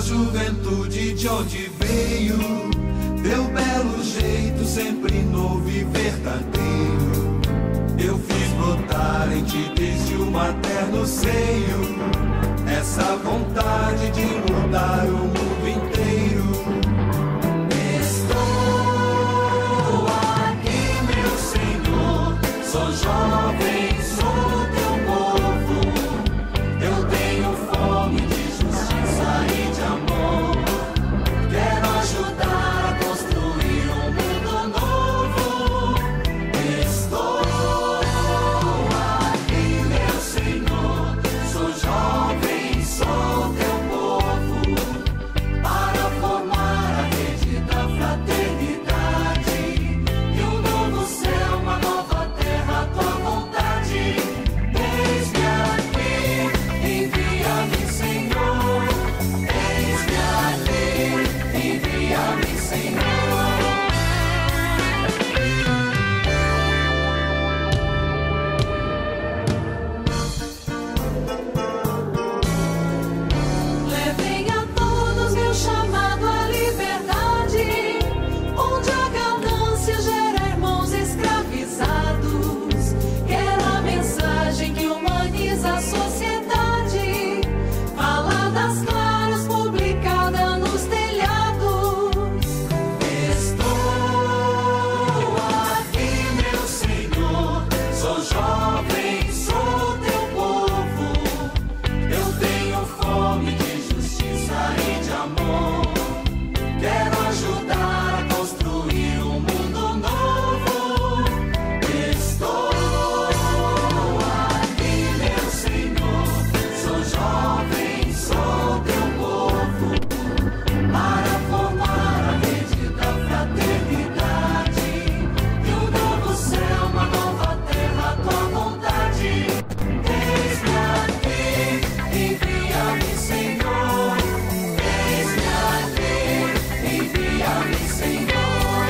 juventude de onde veio, teu belo jeito sempre novo e verdadeiro. Eu fiz brotar em ti desde o materno seio essa vontade de mudar o mundo inteiro. Estou aqui, meu Senhor, sou jovem, sou teu povo. Eu tenho fome de justiça e de amor. Quero ajudar a construir um mundo novo. Estou aqui, meu Senhor, sou jovem, sou teu povo, para formar a rede da fraternidade e um novo céu, uma nova terra, a tua vontade. Eis-me aqui, envia-me, Senhor. Eis-me aqui, envia-me, Senhor. Levem a todos meu chamado à liberdade, onde a ganância gera irmãos escravizados. Quero a mensagem que humaniza a sociedade, faladas claras, publicada nos telhados. Estou aqui, meu Senhor, sou jovem, sou teu povo. Eu tenho fome de justiça e de amor. Quero ajudar a construir um mundo novo. Estou aqui, meu Senhor, sou jovem, sou teu povo, para formar a rede da fraternidade e um novo céu, uma nova terra, a tua vontade. Eis-me aqui, envia-me, Senhor. Eis-me aqui, envia-me, Senhor.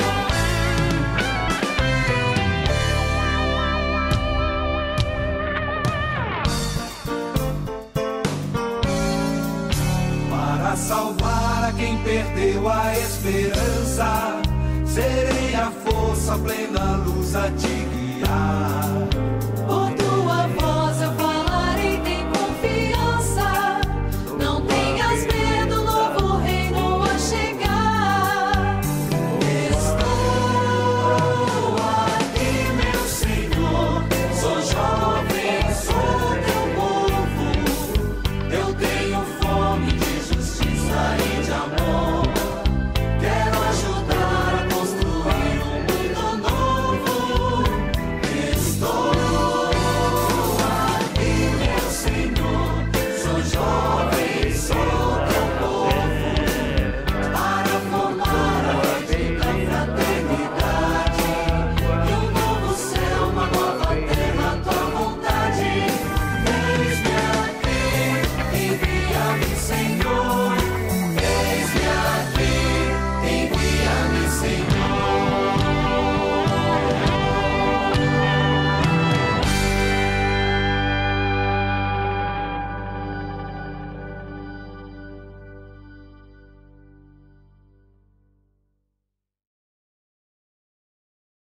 Para salvar a quem perdeu a esperança, serei a força, plena luz a te guiar.